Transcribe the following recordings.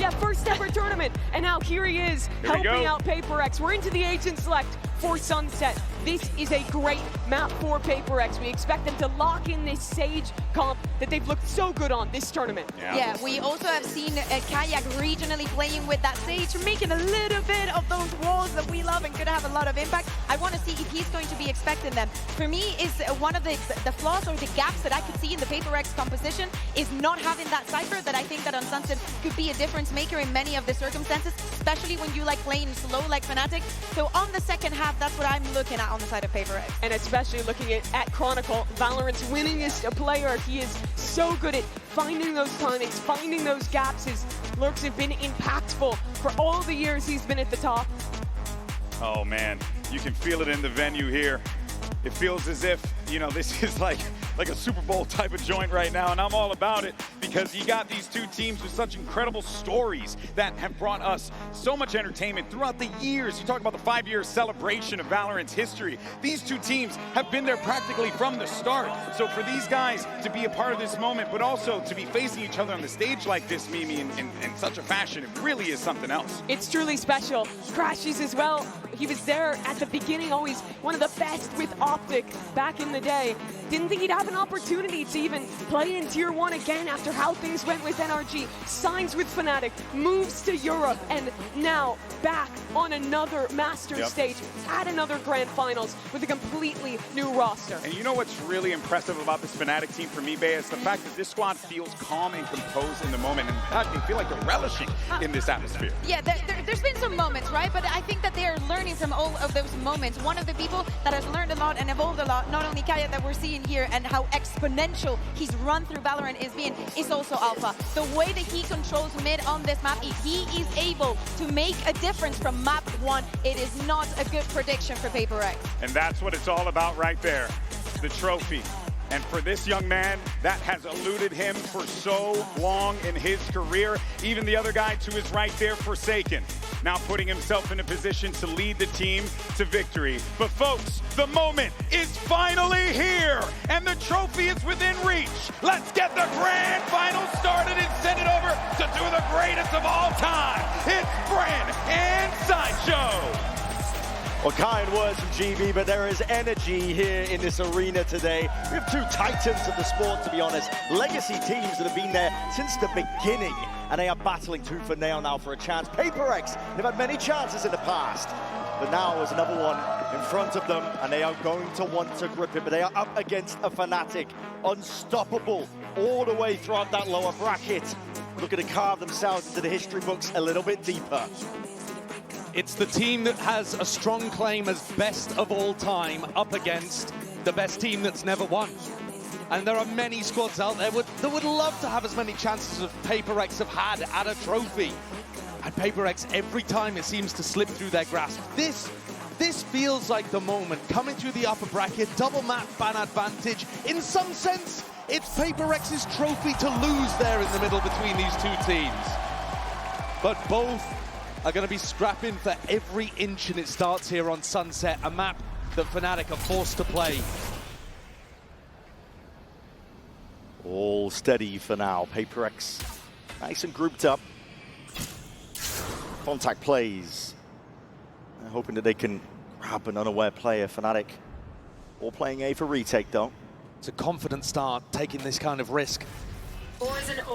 Yeah, first ever tournament. And now here he is, helping out PRX. We're into the agent select for Sunset. This is a great map for PRX. We expect them to lock in this Sage comp that they've looked so good on this tournament. Yeah, we also have seen Kayak regionally playing with that Sage, making a little bit of those walls that we love and could have a lot of impact. I want to see if he's going to be expecting them. For me, is one of the flaws or the gaps that I could see in the PRX composition is not having that Cypher that I think that on Sunset could be a difference maker in many of the circumstances, especially when you like playing slow like Fnatic. So on the second half, that's what I'm looking at on the side of PRX. And especially looking at Chronicle, Valorant's winningest player. He is so good at finding those timings, finding those gaps. His lurks have been impactful for all the years he's been at the top. Oh man, you can feel it in the venue here. It feels as if, you know, this is like a Super Bowl type of joint right now, and I'm all about it because you got these two teams with such incredible stories that have brought us so much entertainment throughout the years. You talk about the 5-year celebration of Valorant's history. These two teams have been there practically from the start. So for these guys to be a part of this moment, but also to be facing each other on the stage like this, Mimi, in such a fashion, it really is something else. It's truly special. Crashes as well. He was there at the beginning, always one of the best with Optic back in the day. Didn't think he'd have an opportunity to even play in Tier 1 again after how things went with NRG. Signs with Fnatic, moves to Europe, and now back on another Masters stage at another Grand Finals with a completely new roster. And you know what's really impressive about this Fnatic team for me, Bea, is the fact that this squad feels calm and composed in the moment. In fact, they feel like they're relishing in this atmosphere. Yeah, there's been some moments, right? But I think that they're learning from all of those moments. One of the people that has learned a lot and evolved a lot, not only Kaya that we're seeing here and how exponential his run through Valorant is being, is also Alpha. The way that he controls mid on this map, if he is able to make a difference from map 1, it is not a good prediction for PRX. And that's what it's all about right there, the trophy. And for this young man, that has eluded him for so long in his career. Even the other guy to his right there, Forsaken, now putting himself in a position to lead the team to victory. But folks, the moment is finally here, and the trophy is within reach. Let's get the grand final started and send it over to two of the greatest of all time. It's Bren and Sideshow. Well, kind words from GB, but there is energy here in this arena today. We have two titans of the sport, to be honest. Legacy teams that have been there since the beginning, and they are battling tooth and nail now for a chance. PRX, they've had many chances in the past, but now there's another one in front of them, and they are going to want to grip it, but they are up against a Fnatic, unstoppable all the way throughout that lower bracket. Looking to carve themselves into the history books a little bit deeper. It's the team that has a strong claim as best of all time up against the best team that's never won. And there are many squads out there that would love to have as many chances as PRX have had at a trophy. And PRX, every time it seems to slip through their grasp. This feels like the moment. Coming through the upper bracket, double map ban advantage. In some sense, it's PRX's trophy to lose there in the middle between these two teams. But both are going to be scrapping for every inch, and it starts here on Sunset, a map that Fnatic are forced to play. All steady for now. PRX nice and grouped up. Contact plays. Hoping that they can grab an unaware player. Fnatic all playing A for retake, though. It's a confident start, taking this kind of risk.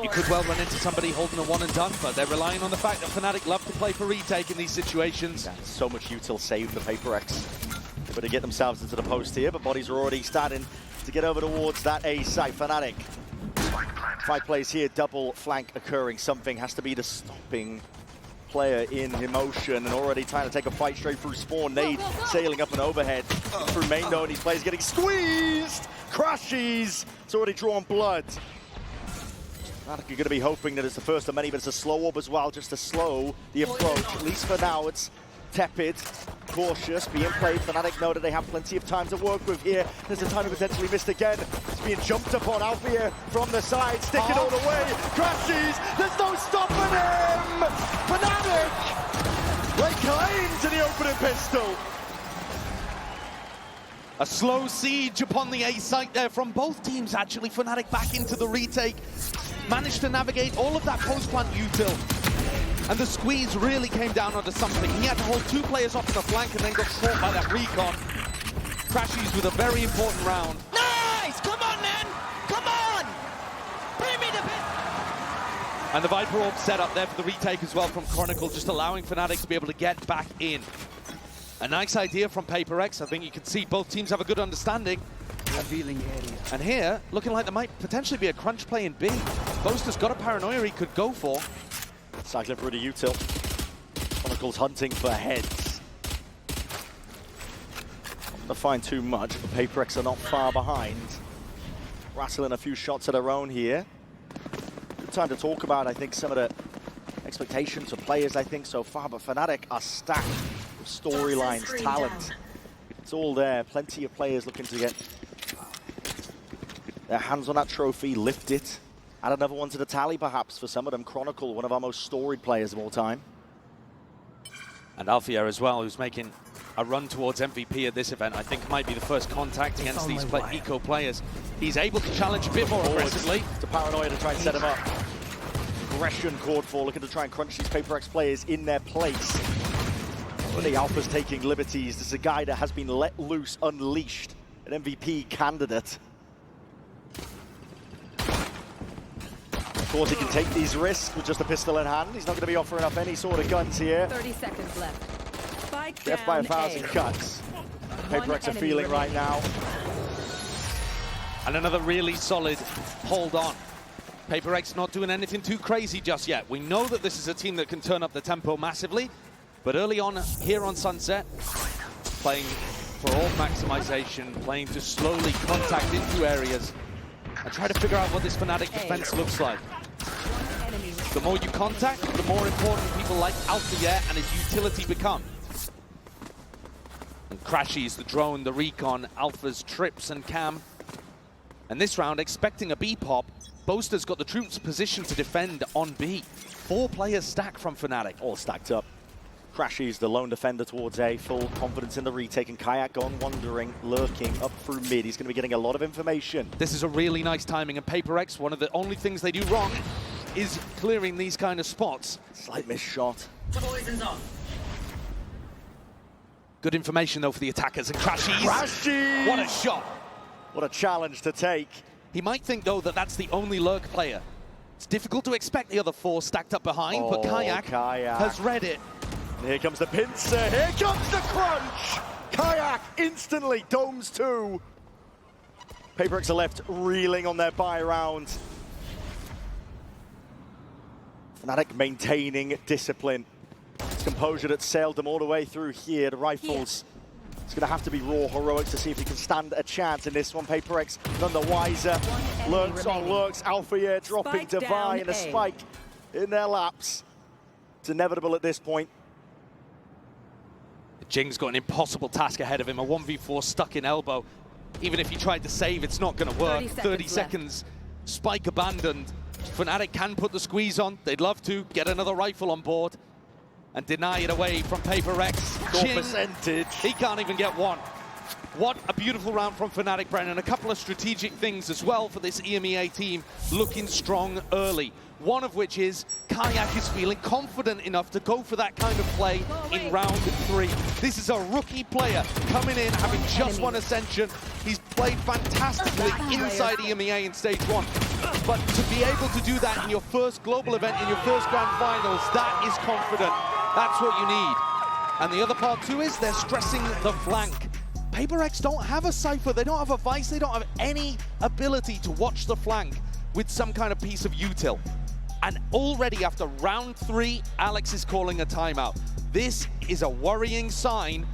You could well run into somebody holding a one and done, but they're relying on the fact that Fnatic love to play for retake in these situations. Yeah, so much util saved for PRX. They better get themselves into the post here, but bodies are already starting to get over towards that A site. Fnatic. 5 plays here, double flank occurring. Something has to be the stopping player in motion, and already trying to take a fight straight through spawn. Nade sailing up and overhead through main though, and these players getting squeezed. Crashes. It's already drawn blood. You're going to be hoping that it's the first of many, but it's a slow orb as well, just to slow the approach. At least for now, it's tepid, cautious, being played. Fnatic know that they have plenty of time to work with here. There's a time to potentially missed again. It's being jumped upon out here from the side, sticking all the way. Crashes, there's no stopping him! Fnatic! They claim to the opening pistol. A slow siege upon the A site there from both teams, actually. Fnatic back into the retake. Managed to navigate all of that post-plant util. And the squeeze really came down onto something. He had to hold 2 players off the flank and then got caught by that recon. Crashies with a very important round. Nice! Come on, man! Come on! Bring me the bit! And the Viper Orb set up there for the retake as well from Chronicle, just allowing Fnatic to be able to get back in. A nice idea from PRX. I think you can see both teams have a good understanding. Revealing area. And here, looking like there might potentially be a crunch play in B. Boaster's got a paranoia he could go for. Cycling through the util. Chronicle's hunting for heads. Not going to find too much, but PRX are not far behind. Rattling a few shots of their own here. Good time to talk about, I think, some of the expectations of players, I think, so far. But Fnatic are stacked with storylines, talent. It's all there. Plenty of players looking to get their hands on that trophy, lift it. Add another one to the tally, perhaps, for some of them. Chronicle, one of our most storied players of all time. And Alfia as well, who's making a run towards MVP at this event. I think might be the first contact against these eco players. He's able to challenge a bit more aggressively. It's a paranoia to try and set him up. Aggression called for, looking to try and crunch these PRX players in their place. But the Alpha's taking liberties. This is a guy that has been let loose, unleashed. An MVP candidate. Of course, he can take these risks with just a pistol in hand. He's not going to be offering up any sort of guns here. 30 seconds left. Spike Death by 1,000 A. cuts. PRX are feeling right now. And another really solid hold on. PRX not doing anything too crazy just yet. We know that this is a team that can turn up the tempo massively, but early on here on Sunset, playing for all maximization, playing to slowly contact into areas and try to figure out what this Fnatic defense looks like. The more you contact, the more important people like Alfia and his utility become. And Crashies, the drone, the recon, Alpha's trips and cam. And this round, expecting a B pop, Boaster's got the troops positioned to defend on B. 4 players stack from Fnatic. All stacked up. Crashies, the lone defender towards A, full confidence in the retake, and Kayak gone wandering, lurking up through mid. He's going to be getting a lot of information. This is a really nice timing, and PRX, one of the only things they do wrong is clearing these kind of spots. Slight miss shot. Poison's off. Good information, though, for the attackers, and Crashies. Crashies! What a shot! What a challenge to take. He might think, though, that that's the only lurk player. It's difficult to expect the other 4 stacked up behind, but Kayak has read it. And here comes the pincer, here comes the crunch! Kayak instantly domes 2. PRX are left reeling on their buy round. Fnatic maintaining discipline. It's composure that sailed them all the way through here. The rifles, it's going to have to be raw heroics to see if he can stand a chance in this one. PRX none the wiser. Lurks on lurks. Alfia dropping Divine and a spike in their laps. It's inevitable at this point. Jing's got an impossible task ahead of him, a 1v4 stuck in elbow. Even if he tried to save, it's not going to work. 30 seconds, spike abandoned. Fnatic can put the squeeze on. They'd love to get another rifle on board and deny it away from PRX. Score percentage. He can't even get one. What a beautiful round from Fnatic, Brennan. A couple of strategic things as well for this EMEA team, looking strong early. One of which is Kayak is feeling confident enough to go for that kind of play in round 3. This is a rookie player coming in, having just won Ascension. He's played fantastically inside EMEA in stage 1. But to be able to do that in your first global event, in your first grand finals, that is confident. That's what you need. And the other part too is they're stressing the flank. PRX don't have a Cypher, they don't have a Vice, they don't have any ability to watch the flank with some kind of piece of util. And already after round 3, Alex is calling a timeout. This is a worrying sign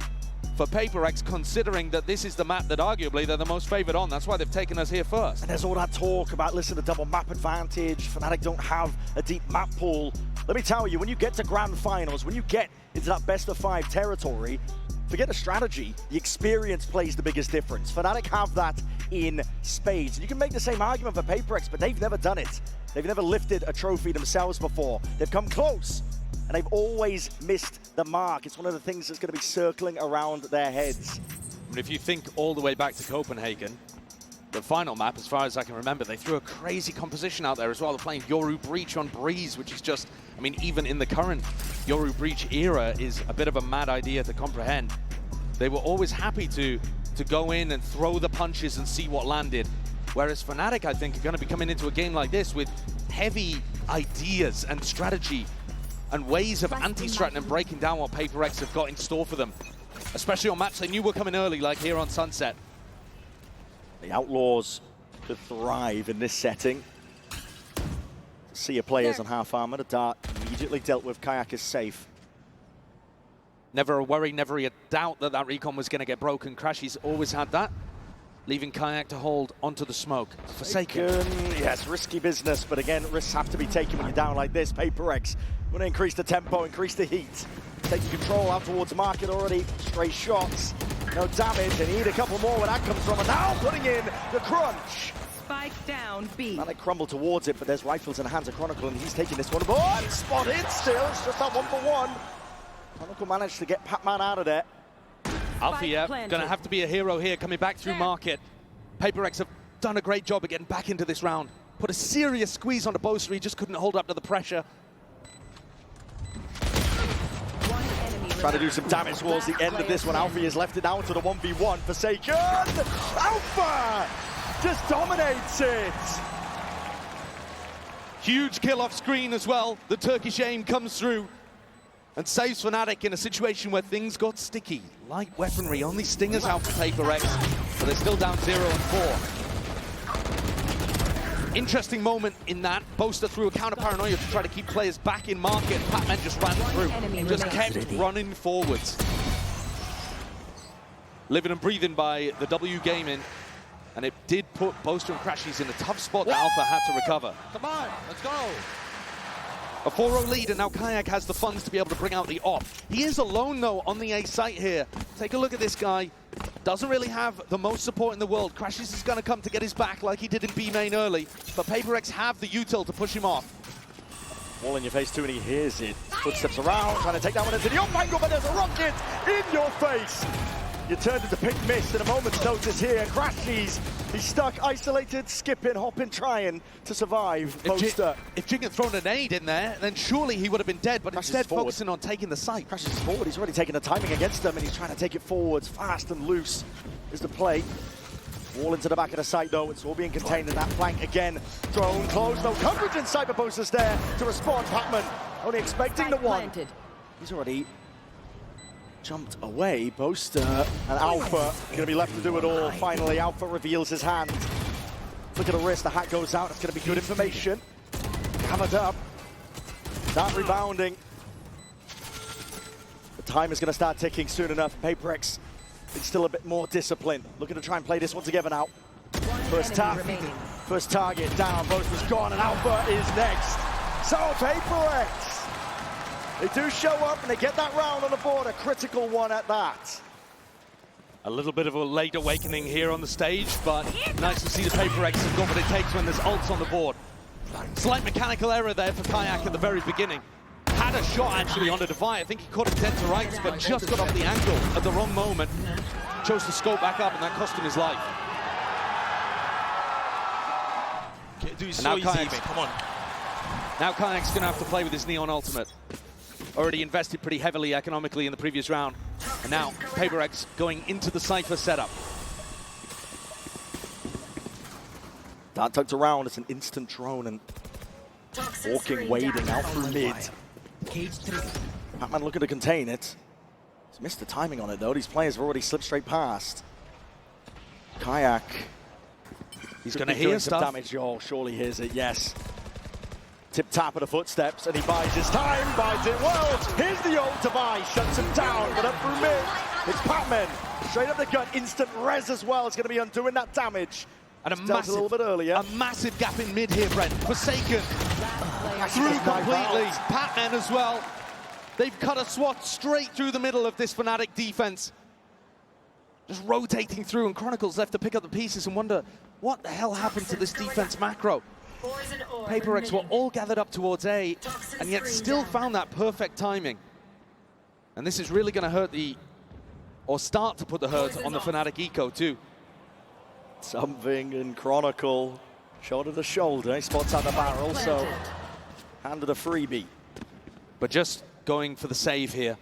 for PRX, considering that this is the map that arguably they're the most favored on. That's why they've taken us here first. And there's all that talk about, listen, the double map advantage. Fnatic don't have a deep map pool. Let me tell you, when you get to grand finals, when you get into that best of 5 territory, forget the strategy, the experience plays the biggest difference. Fnatic have that in spades. And you can make the same argument for PRX, but they've never done it. They've never lifted a trophy themselves before. They've come close, and they've always missed the mark. It's one of the things that's going to be circling around their heads. And if you think all the way back to Copenhagen, the final map, as far as I can remember, they threw a crazy composition out there as well. They're playing Yoru Breach on Breeze, which is just I mean, even in the current Yoru Breach era is a bit of a mad idea to comprehend. They were always happy to go in and throw the punches and see what landed. Whereas Fnatic, I think, are going to be coming into a game like this with heavy ideas and strategy and ways of anti-stratting and breaking down what PRX have got in store for them. Especially on maps they knew were coming early, like here on Sunset. The Outlaws could thrive in this setting. See players on half armor. The dart immediately dealt with. Kayak is safe. Never a worry, never a doubt that that recon was going to get broken. Crashy's always had that, leaving Kayak to hold onto the smoke. Forsaken. Yes, risky business, but again, risks have to be taken when you're down like this. PRX going to increase the tempo, increase the heat. Taking control out towards market already. Stray shots, no damage. They need a couple more where that comes from. And now putting in the crunch. Spike down B. And they crumble towards it, but there's rifles in the hands of Chronicle, and he's taking this one. Oh, spotted still. It's just that 1-for-1. Chronicle managed to get Pac-Man out of there. Alfia going to have to be a hero here, coming back through market. PRX have done a great job of getting back into this round. Put a serious squeeze on the Boaster, he just couldn't hold up to the pressure. Trying to do some damage towards the end of this one. Alfia has left it down to the 1v1. Forsaken! Alpha just dominates it! Huge kill off screen as well. The Turkish aim comes through and saves Fnatic in a situation where things got sticky. Light weaponry, only stingers out for PRX, but they're still down 0 and 4. Interesting moment in that. Boaster threw a counter paranoia to try to keep players back in market. Pac-Man just ran through, just kept running forwards. Living and breathing by the W Gaming, and it did put Boaster and Crashies in a tough spot that Alpha had to recover. Come on, let's go. A 4-0 lead, and now Kayak has the funds to be able to bring out the op. He is alone, though, on the A site here. Take a look at this guy. Doesn't really have the most support in the world. Crashies is going to come to get his back like he did in B main early, but PRX have the util to push him off. All in your face too, and he hears it. Footsteps around, trying to take that one into the op angle, but there's a rocket in your face. You turned into pink mist in a moment's notice here. Crashies, he's stuck, isolated, skipping, hopping, trying to survive. Boaster. If Jing had thrown a nade in there, then surely he would have been dead, but Crashes instead forward. focusing on taking the site. Crashes forward, he's already taken the timing against them, and he's trying to take it forwards, fast and loose is the play. Wall into the back of the site, though. It's all being contained in that flank again. Drone close, no coverage inside, but Boaster's there to respond. Pac-Man only expecting the one. He's already jumped away. Boaster and Alpha going to be left to do it all. Finally, Alpha reveals his hand. Look at the wrist, the hat goes out. It's going to be good information. Covered up. Start rebounding. The time is going to start ticking soon enough. PRX is still a bit more disciplined. Looking to try and play this one together now. First target down. Boaster's gone, and Alpha is next. So PRX, they do show up and they get that round on the board, a critical one at that. A little bit of a late awakening here on the stage, but nice to see the PRX have got what it takes when there's ults on the board. Slight mechanical error there for Kayak at the very beginning. Had a shot actually on the Devi. I think he caught him dead to rights, but just got off the angle at the wrong moment. Chose to scope back up, and that cost him his life. Do so now Kayak's, come on. Now Kayak's going to have to play with his Neon ultimate. Already invested pretty heavily economically in the previous round. And now PRX going into the Cypher setup. Dart tucked around, it's an instant drone and walking, wading out through mid. Pac-Man looking to contain it. He's missed the timing on it though. These players have already slipped straight past. Kayak. He's going to hear some stuff. Damage. Oh, surely hears it, yes. Tip-tap of the footsteps, and he buys his time, buys it well. Here's the ult to buy, shuts him down, but up through mid. It's Pac-Man. Straight up the gut, instant res as well. It's going to be undoing that damage. And a little bit earlier. A massive gap in mid here, Brent. Forsaken. Through completely. Pac-Man as well. They've cut a swat straight through the middle of this Fnatic defense. Just rotating through, and Chronicles left to pick up the pieces and wonder what the hell happened to this defense macro. PRX were all gathered up towards A, and yet still found that perfect timing. And this is really going to hurt or start to put the hurt on the Fnatic eco too. Something in Chronicle, shoulder to shoulder, he spots out the barrel, so handed a freebie. but just going for the save here.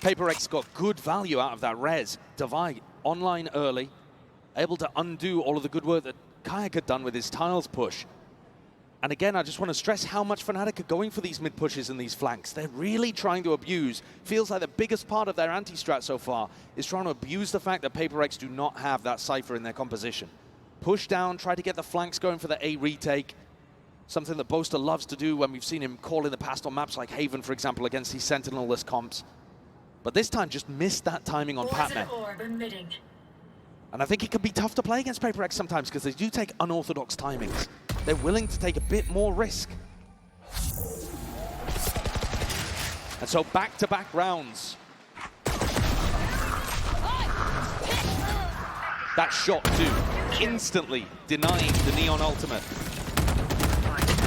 PRX got good value out of that res. Divide online early, able to undo all of the good work that Kayak had done with his tiles push. And again, I just want to stress how much Fnatic are going for these mid pushes and these flanks. They're really trying to abuse. Feels like the biggest part of their anti-strat so far is trying to abuse the fact that PRX do not have that Cypher in their composition. Push down, try to get the flanks going for the A retake. Something that Boaster loves to do when we've seen him call in the past on maps like Haven, for example, against these Sentinel-less comps. But this time just missed that timing on Patman. And I think it can be tough to play against PRX sometimes because they do take unorthodox timings. They're willing to take a bit more risk. And so back-to-back rounds. That shot too, instantly denying the Neon ultimate.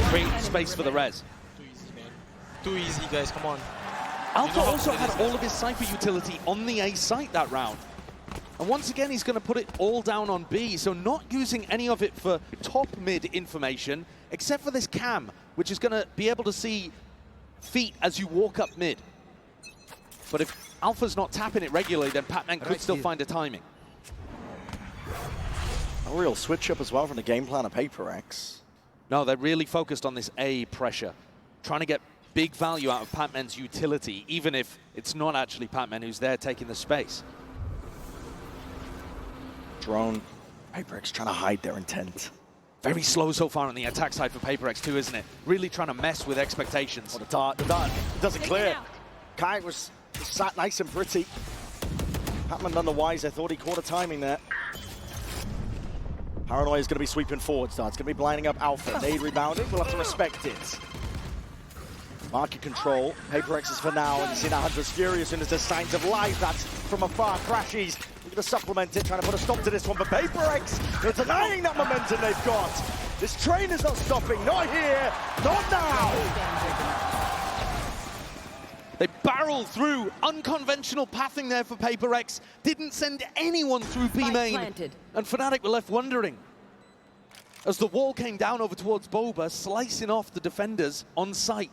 Creating space for the res. Too easy, man. Too easy, guys, come on. Alpha also had all of his Cypher utility on the A site that round. And once again, he's going to put it all down on B, so not using any of it for top mid information, except for this cam, which is going to be able to see feet as you walk up mid. But if Alpha's not tapping it regularly, then Patman could still find a timing. A real switch up as well from the game plan of PRX. No, they're really focused on this A pressure, trying to get big value out of Patman's utility, even if it's not actually Patman who's there taking the space. Drone. PRX trying to hide their intent. Very slow so far on the attack side for PRX too, isn't it? Really trying to mess with expectations. Oh, the dart doesn't clear. Kayak was sat nice and pretty. Patman none the wiser, thought he caught a timing there. Paranoia is going to be sweeping forward, Star's going to be blinding up Alpha. Nade rebounding, we'll have to respect it. Market control, PRX is for now, and you see now Hunter's furious and there's signs of life. That's from afar, crashes. We're going to supplement it, trying to put a stop to this one, but PRX, they're denying that momentum they've got. This train is not stopping, not here, not now. They barreled through, unconventional pathing there for PRX, didn't send anyone through B main, and Fnatic were left wondering. As the wall came down over towards Boba, slicing off the defenders on site.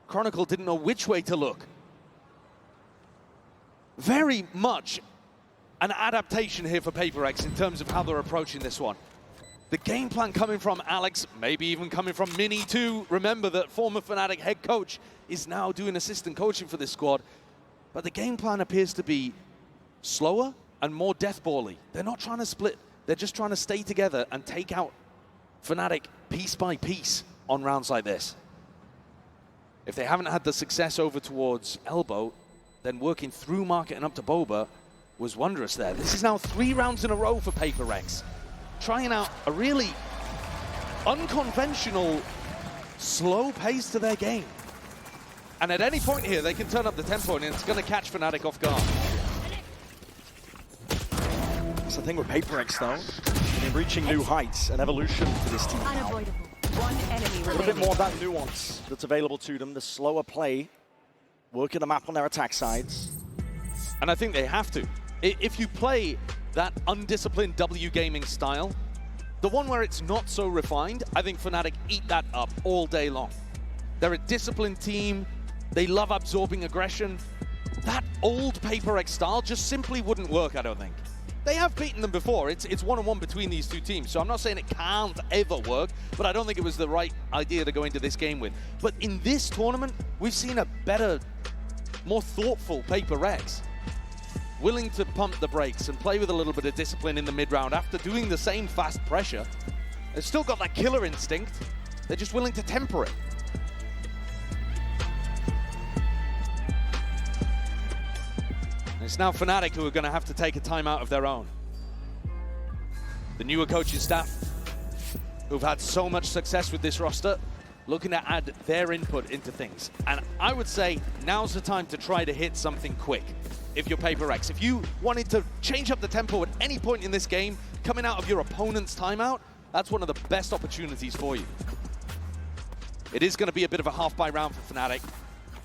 Chronicle didn't know which way to look. Very much an adaptation here for PRX in terms of how they're approaching this one. The game plan coming from Alex, maybe even coming from Mini too. Remember that former Fnatic head coach is now doing assistant coaching for this squad. But the game plan appears to be slower and more deathball-y. They're not trying to split. They're just trying to stay together and take out Fnatic piece by piece on rounds like this. If they haven't had the success over towards Elbow, then working through Market and up to Boba was wondrous there. This is now 3 rounds in a row for PRX. Trying out a really unconventional, slow pace to their game. And at any point here, they can turn up the tempo and it's going to catch Fnatic off guard. That's the thing with PRX though. They're reaching new heights, an evolution for this team now. One enemy A little bit more of that nuance that's available to them, the slower play, working the map on their attack sides. And I think they have to. If you play that undisciplined W gaming style, the one where it's not so refined, I think Fnatic eat that up all day long. They're a disciplined team. They love absorbing aggression. That old PRX style just simply wouldn't work, I don't think. They have beaten them before. It's one-on-one between these two teams, so I'm not saying it can't ever work, but I don't think it was the right idea to go into this game with. But in this tournament, we've seen a better, more thoughtful PRX. Willing to pump the brakes and play with a little bit of discipline in the mid-round after doing the same fast pressure. They've still got that killer instinct. They're just willing to temper it. It's now Fnatic who are going to have to take a timeout of their own. The newer coaching staff, who've had so much success with this roster, looking to add their input into things. And I would say now's the time to try to hit something quick if you're PRX. If you wanted to change up the tempo at any point in this game, coming out of your opponent's timeout, that's one of the best opportunities for you. It is going to be a bit of a half-buy round for Fnatic.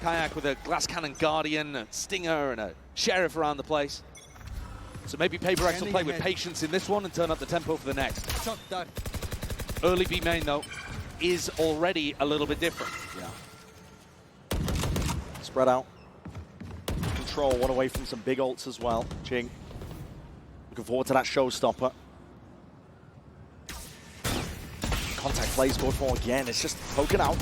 Kayak with a Glass Cannon Guardian, a Stinger, and a Sheriff around the place. So maybe PRX will play with patience in this one and turn up the tempo for the next. Early B main, though, is already a little bit different. Yeah. Spread out. Control, one away from some big ults as well. Jing. Looking forward to that showstopper. Contact plays good for again. It's just poking out.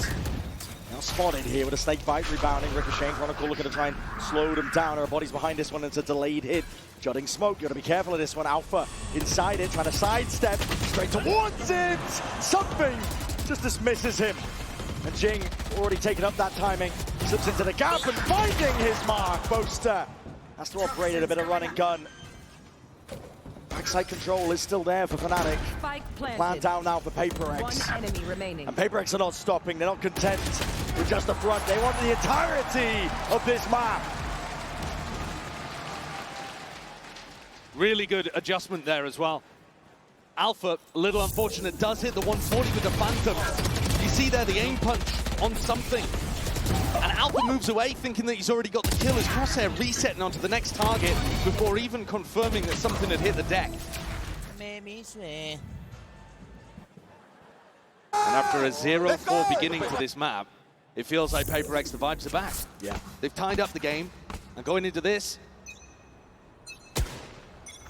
Now spotted here with a snake bite, rebounding. Ricochet and Chronicle looking to try and slow them down. Our bodies behind this one. It's a delayed hit. Jutting smoke. Got to be careful of this one. Alpha inside it, trying to sidestep straight towards it. Something just dismisses him. And Jing already taken up that timing. Slips into the gap and finding his mark. Boaster has to operate at a bit of run and gun. Backside control is still there for Fnatic. Plan down now for PRX. One enemy remaining. And PRX are not stopping. They're not content with just the front. They want the entirety of this map. Really good adjustment there as well. Alpha, a little unfortunate, does hit the 140 with the Phantom. You see there the aim punch on something. And Alpha moves away thinking that he's already got the kill. His crosshair resetting onto the next target before even confirming that something had hit the deck. And after a 0-4 beginning to this map, it feels like PRX, the vibes are back. Yeah. They've tied up the game, and going into this,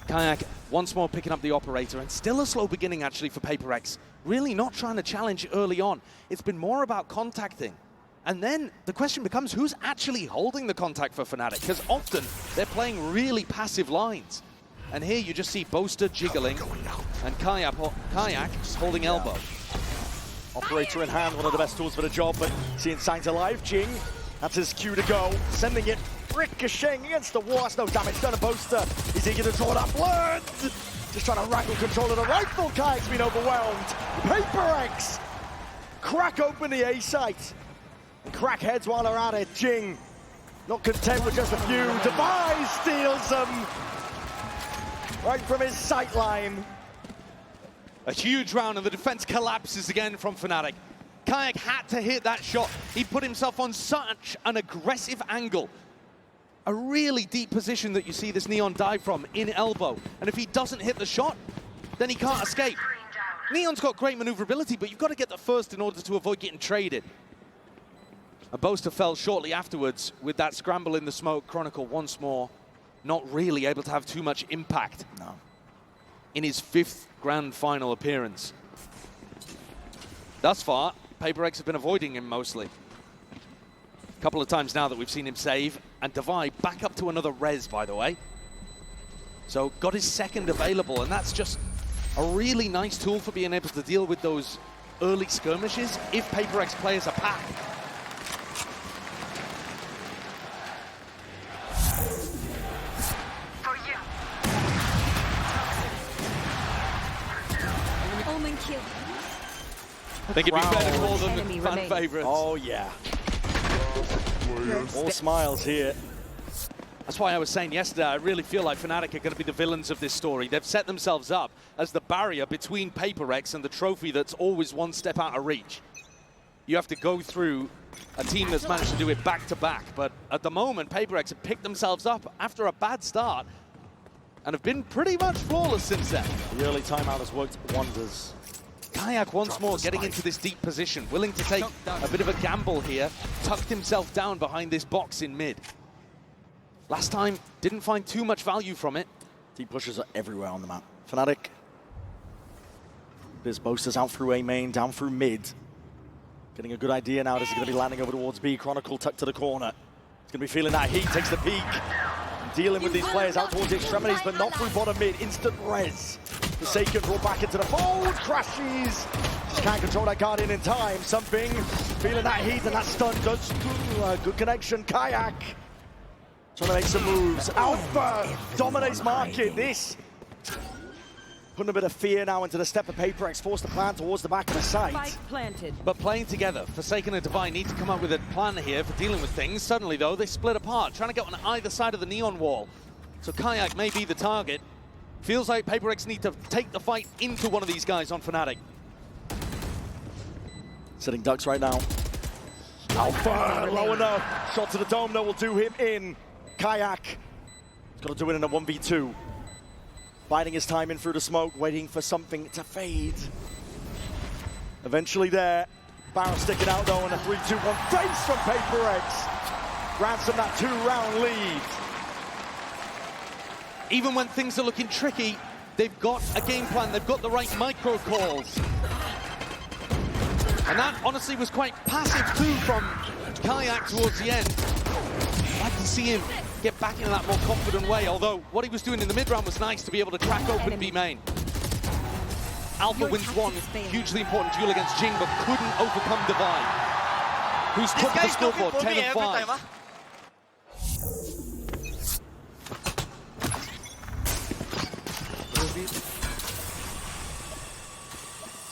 Kayak once more picking up the operator, and still a slow beginning actually for PRX. Really not trying to challenge early on. It's been more about contacting. And then the question becomes, who's actually holding the contact for Fnatic? Because often they're playing really passive lines. And here you just see Boaster jiggling and Kayak holding elbow. Operator in hand, one of the best tools for the job, but seeing signs of life. Jing, that's his cue to go. Sending it, ricocheting against the wall. That's no damage done to Boaster. He's eager to draw that blood. Just trying to wrangle control of the rifle. Kayak's been overwhelmed. PRX crack open the A site. Crack heads while they're at it. Jing, not content with just a few. Device steals them right from his sight line. A huge round, and the defense collapses again from Fnatic. Kayak had to hit that shot. He put himself on such an aggressive angle. A really deep position that you see this Neon dive from in elbow. And if he doesn't hit the shot, then he can't escape. Neon's got great maneuverability, but you've got to get the first in order to avoid getting traded. A Boaster fell shortly afterwards with that scramble in the smoke. Chronicle once more not really able to have too much impact in his 5th grand final appearance. Thus far, PRX have been avoiding him mostly. A couple of times now that we've seen him save, and Divide back up to another res, by the way. So got his 2nd available, and that's just a really nice tool for being able to deal with those early skirmishes if PRX play as a pack. I think it'd be better to call them the fan favorites. Oh, yeah. All smiles here. That's why I was saying yesterday, I really feel like Fnatic are going to be the villains of this story. They've set themselves up as the barrier between PRX and the trophy that's always one step out of reach. You have to go through a team that's managed to do it back-to-back. But at the moment, PRX have picked themselves up after a bad start and have been pretty much flawless since then. The early timeout has worked wonders. Kayak once more getting into this deep position, willing to take a bit of a gamble here, tucked himself down behind this box in mid. Last time, didn't find too much value from it. Deep pushes are everywhere on the map. Fnatic. There's Boasters out through A main, down through mid. Getting a good idea now. This is going to be landing over towards B. Chronicle tucked to the corner. He's going to be feeling that heat, takes the peak. Dealing with these players out towards the extremities, but not through bottom mid. Instant res. Forsaken brought back into the fold. Crashes. Just can't control that Guardian in time. Something. Feeling that heat and that stun does. Good connection. Kayak. Trying to make some moves. Alpha dominates market. This. Putting a bit of fear now into the step of PRX. Forced to plan towards the back of the site. But playing together, Forsaken and Divine need to come up with a plan here for dealing with things. Suddenly, though, they split apart, trying to get on either side of the Neon wall. So Kayak may be the target. Feels like PRX need to take the fight into one of these guys on Fnatic. Sitting ducks right now. Alpha, low enough. Shot to the dome, though, will do him in. Kayak. He's got to do it in a 1v2. Biding his time in through the smoke, waiting for something to fade. Eventually there. Barrow sticking out, though, and a 3-2-1 face from PRX. ransom that 2-round lead. Even when things are looking tricky, they've got a game plan, they've got the right micro calls. And that honestly was quite passive too from Kayak towards the end. I'd like to see him get back into that more confident way, although what he was doing in the mid-round was nice to be able to crack open B main. Alpha wins one hugely important duel against Jing, but couldn't overcome Divide, who's top of the scoreboard, 10-5.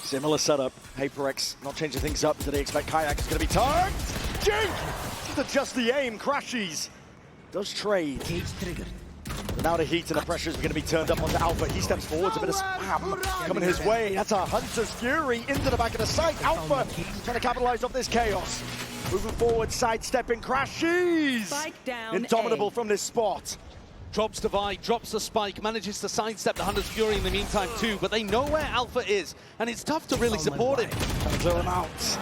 Similar setup. HyperX not changing things up. Do they expect Kayak is going to be tagged? Jing! Just the aim, crashes. Does trade. But now the heat and the pressure is going to be turned up onto Alpha. He steps forwards, a bit of spam coming his way. That's a Hunter's Fury into the back of the site. Alpha trying to capitalize off this chaos. Moving forward, sidestepping, crashes. Indomitable from this spot. Drops Divide, drops the spike, manages to sidestep the Hunter's Fury in the meantime too, but they know where Alpha is, and it's tough to really support him. Trying to clear him out.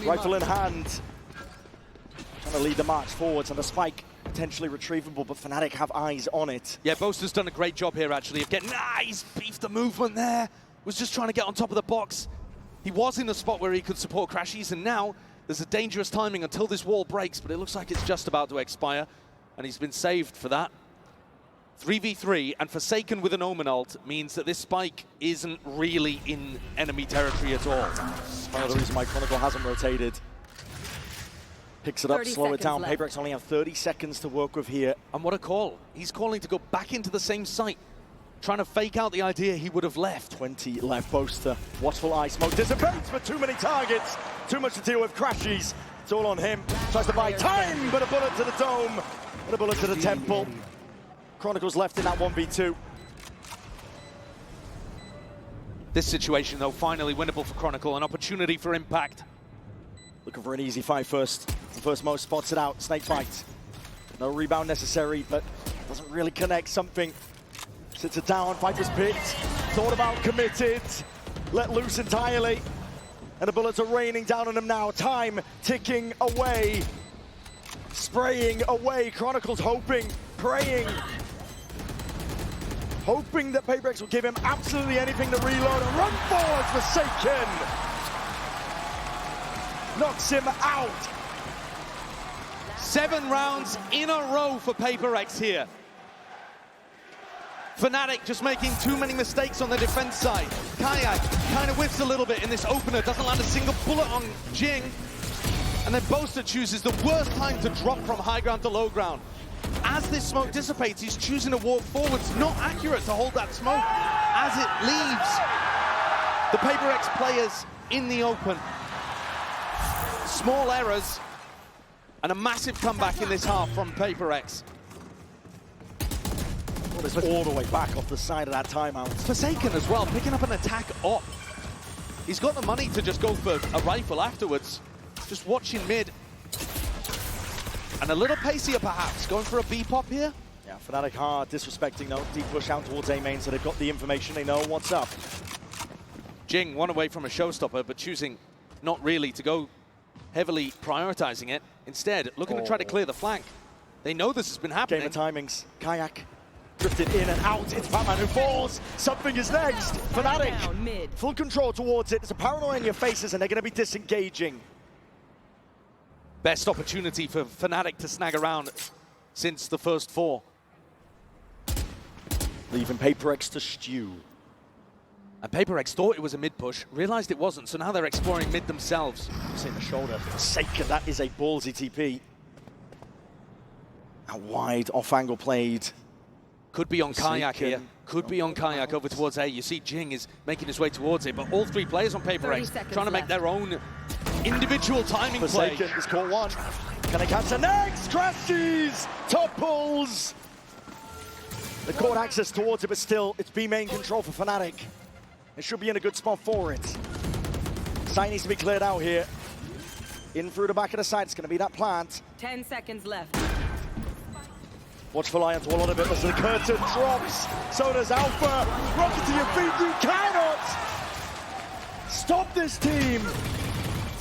Rifle in hand. Trying to lead the march forwards, and the spike potentially retrievable, but Fnatic have eyes on it. Yeah, Boaster's done a great job here actually of getting, he's beefed the movement there. Was just trying to get on top of the box. He was in a spot where he could support Crashies, and now there's a dangerous timing until this wall breaks, but it looks like it's just about to expire, and he's been saved for that. 3v3, and Forsaken with an Omen ult means that this spike isn't really in enemy territory at all. Part of the reason why Chronicle hasn't rotated. Picks it up, slow it down. HyperX only have 30 seconds to work with here. And what a call. He's calling to go back into the same site, trying to fake out the idea he would have left. 20 left. Boaster, watchful eye smoke dissipates, but too many targets. Too much to deal with. Crashies. It's all on him. Tries to buy time, but a bullet to the dome and a bullet to the temple. Chronicles left in that 1v2. This situation, though, finally winnable for Chronicle, an opportunity for impact. Looking for an easy fight first. The first most spots it out. Snake bite. No rebound necessary, but doesn't really connect. Something sits it down. Viper's picked. Thought about, committed. Let loose entirely. And the bullets are raining down on him now. Time ticking away. Spraying away. Chronicles hoping, praying. Hoping that PRX will give him absolutely anything to reload and run forward. Forsaken knocks him out. 7 rounds in a row for PRX here. Fnatic just making too many mistakes on the defense side. Kayak kind of whiffs a little bit in this opener, doesn't land a single bullet on Jing. And then Boaster chooses the worst time to drop from high ground to low ground. As this smoke dissipates, he's choosing to walk forwards. Not accurate to hold that smoke as it leaves the PRX players in the open. Small errors and a massive comeback in this half from PRX. Well, it's all the way back off the side of that timeout. Forsaken as well, picking up an attack op. He's got the money to just go for a rifle afterwards. Just watching mid. And a little pacier perhaps, going for a B-pop here. Yeah, Fnatic hard, disrespecting, no deep push out towards A main, so they've got the information, they know what's up. Jing, one away from a showstopper, but choosing not really to go heavily prioritizing it. Instead, looking to try to clear the flank. They know this has been happening. Game of timings. Kayak drifted in and out. It's Batman who falls. Something is next. Fnatic, full control towards it. There's a paranoia in your faces, and they're going to be disengaging. Best opportunity for Fnatic to snag around since the first 4. Leaving PRX to stew. And PRX thought it was a mid push, realized it wasn't, so now they're exploring mid themselves. In the shoulder. Forsaken, that is a ballsy TP. A wide off angle played. Could be on Kayak here. Could be on Kayak over towards A. You see Jing is making his way towards it, but all 3 players on PRX trying to make their own individual timing play. Forsaken is caught one. Can they catch the next? Crashes! Topples! The caught access towards it, but still, it's B main control for Fnatic. It should be in a good spot for it. Site needs to be cleared out here. In through the back of the site, it's going to be that plant. 10 seconds left. Watchful eye onto a lot of it as the curtain drops. So does Alpha. Rocket to your feet, you cannot stop this team.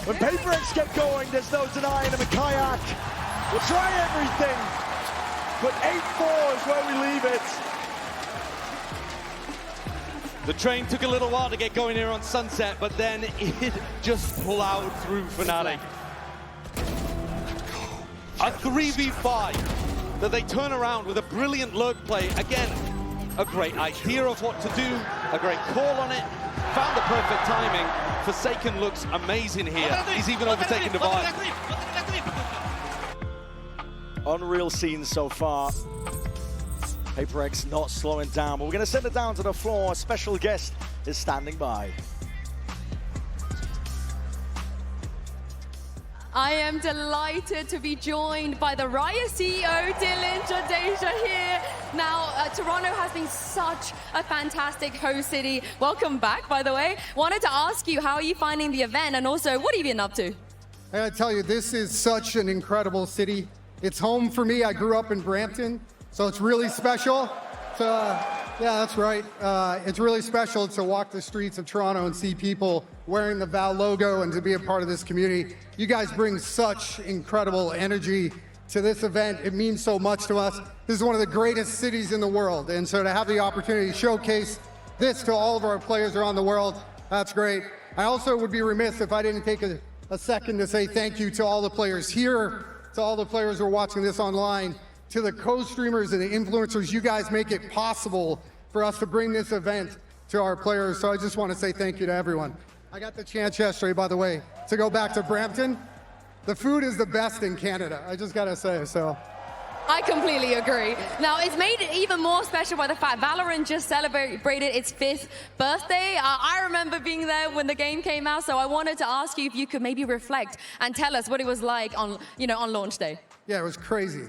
When PRX get going, there's no denying them. And Kayak We'll try everything, but 8-4 is where we leave it. The train took a little while to get going here on Sunset, but then it just plowed through Fnatic. A 3v5 that they turn around with a brilliant lurk play. Again, a great idea of what to do, a great call on it, found the perfect timing. Forsaken looks amazing here. He's even overtaken Divine. Unreal scenes so far. HyperX not slowing down, but we're going to send it down to the floor. A special guest is standing by. I am delighted to be joined by the Riot CEO, Dylan Jadeja here. Now, Toronto has been such a fantastic host city. Welcome back, by the way. Wanted to ask you, how are you finding the event, and also, what have you been up to? I gotta tell you, this is such an incredible city. It's home for me. I grew up in Brampton, so it's really special. Yeah, that's right. It's really special to walk the streets of Toronto and see people wearing the VAL logo and to be a part of this community. You guys bring such incredible energy to this event. It means so much to us. This is one of the greatest cities in the world, and so to have the opportunity to showcase this to all of our players around the world, that's great. I also would be remiss if I didn't take a second to say thank you to all the players here, to all the players who are watching this online, to the co-streamers and the influencers. You guys make it possible for us to bring this event to our players, so I just want to say thank you to everyone. I got the chance yesterday, by the way, to go back to Brampton. The food is the best in Canada, I just gotta say, so. I completely agree. Now, it's made it even more special by the fact VALORANT just celebrated its 5th birthday. I remember being there when the game came out, so I wanted to ask you if you could maybe reflect and tell us what it was like on, on launch day. Yeah, it was crazy.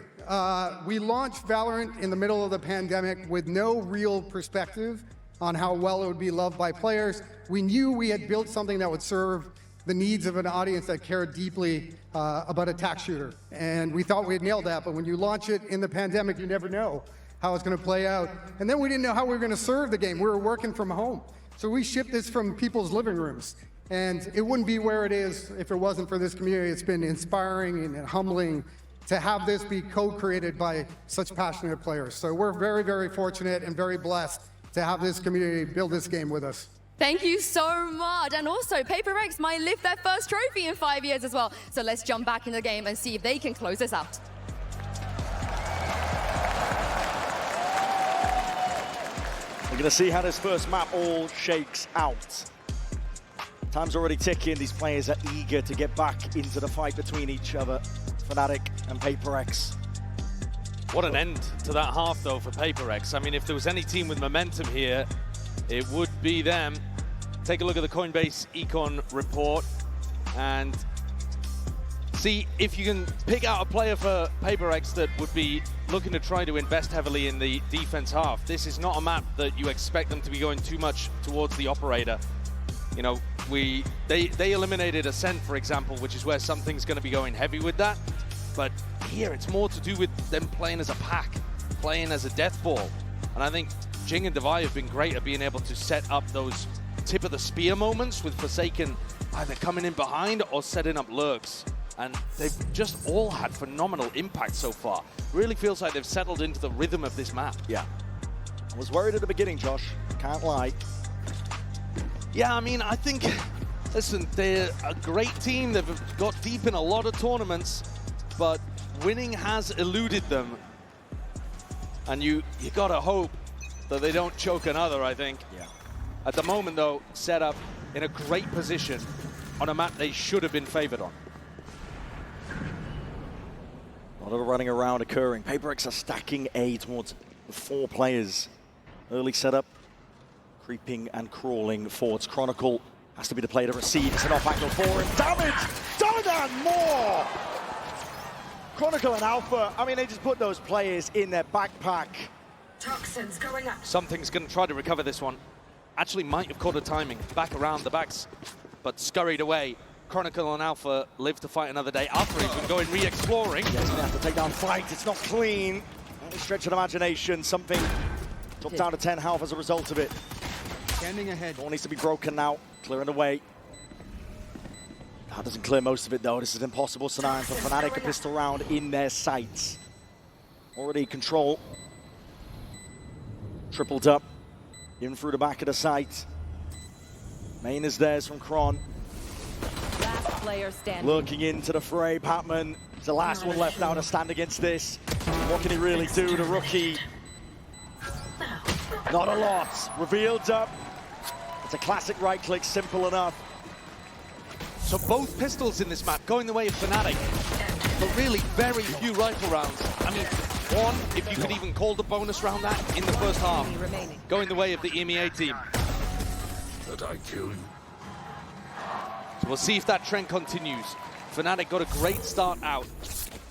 We launched VALORANT in the middle of the pandemic with no real perspective on how well it would be loved by players. We knew we had built something that would serve the needs of an audience that cared deeply about a tax shooter. And we thought we had nailed that, but when you launch it in the pandemic, you never know how it's gonna play out. And then we didn't know how we were gonna serve the game. We were working from home. So we shipped this from people's living rooms. And it wouldn't be where it is if it wasn't for this community. It's been inspiring and humbling to have this be co-created by such passionate players. So we're very, very fortunate and very blessed to have this community build this game with us. Thank you so much. And also, PRX might lift their first trophy in 5 years as well. So let's jump back in the game and see if they can close this out. We're going to see how this first map all shakes out. Time's already ticking. These players are eager to get back into the fight between each other. Fnatic and PRX. What an end to that half, though, for PRX. I mean, if there was any team with momentum here, it would be them. Take a look at the Coinbase Econ report and see if you can pick out a player for PRX that would be looking to try to invest heavily in the defense half. This is not a map that you expect them to be going too much towards the operator. You know, they eliminated Ascent, for example, which is where something's going to be going heavy with that. But here, it's more to do with them playing as a pack, playing as a death ball. And I think Jing and Devi have been great at being able to set up those tip of the spear moments with Forsaken either coming in behind or setting up lurks. And they've just all had phenomenal impact so far. Really feels like they've settled into the rhythm of this map. Yeah. I was worried at the beginning, Josh. Can't lie. Yeah, I mean, I think, listen, they're a great team. They've got deep in a lot of tournaments, but winning has eluded them. And you gotta hope that they don't choke another, I think. Yeah. At the moment, though, set up in a great position on a map they should have been favored on. A lot of running around occurring. PRX are stacking A towards 4 players. Early setup. Creeping and crawling forwards. Chronicle has to be the player to receive. It's an off-angle for him. Damage! Done and more! Chronicle and Alpha, I mean, they just put those players in their backpack. Toxins going up. Something's going to try to recover this one. Actually might have caught a timing. Back around the backs, but scurried away. Chronicle and Alpha live to fight another day. Alpha even going re-exploring. Yeah, he's going to have to take down Fight. It's not clean. Any stretch of imagination. Something dropped down to 10 health as a result of it. Standing ahead. All needs to be broken now. Clearing the way. That doesn't clear most of it though. This is an impossible scenario for Fnatic. A pistol round in their sights. Already control. Tripled up. In through the back of the site. Main is theirs from Kron. Last player standing. Looking into the fray. Patman is the last one left now to stand against this. What can he really do? The rookie. Not a lot. Revealed up. It's a classic right click, simple enough. So both pistols in this map going the way of Fnatic, but really very few rifle rounds. I mean, one, if you could even call the bonus round that in the first half, going the way of the EMEA team. Did I kill you? So we'll see if that trend continues. Fnatic got a great start out,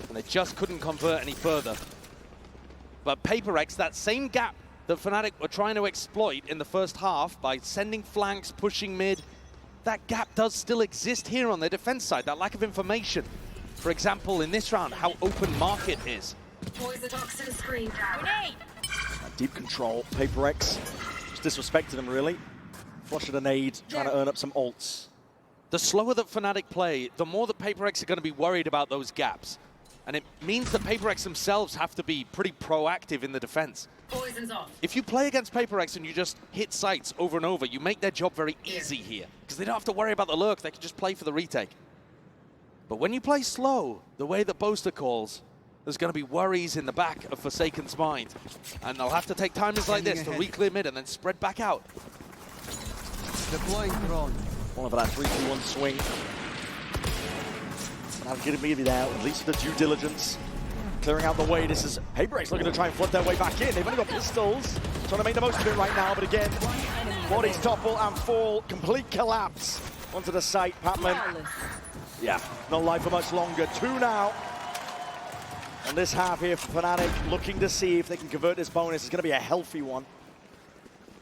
and they just couldn't convert any further. But PRX, that same gap that Fnatic were trying to exploit in the first half by sending flanks, pushing mid, that gap does still exist here on the defense side, that lack of information. For example, in this round, how open market is. Deep control, PRX. Just disrespected him, really. Flush of the nade, trying to earn up some ults. The slower that Fnatic play, the more that PRX are going to be worried about those gaps. And it means that PRX themselves have to be pretty proactive in the defense. If you play against PRX and you just hit sites over and over, you make their job very easy here. Because they don't have to worry about the lurk, they can just play for the retake. But when you play slow, the way that Boaster calls, there's going to be worries in the back of Forsaken's mind. And they'll have to take timings like this to re-clear mid and then spread back out. Deploying drone. One of that 3-2-1 swing. And I'm going to be there, at least the due diligence. Clearing out the way. This is PRX looking to try and flood their way back in. They've only got pistols. Trying to make the most of it right now, but again, bodies topple and fall. Complete collapse onto the site. Patman. Yeah, not live for much longer. 2 now. And this half here for Fnatic, looking to see if they can convert this bonus. It's going to be a healthy one.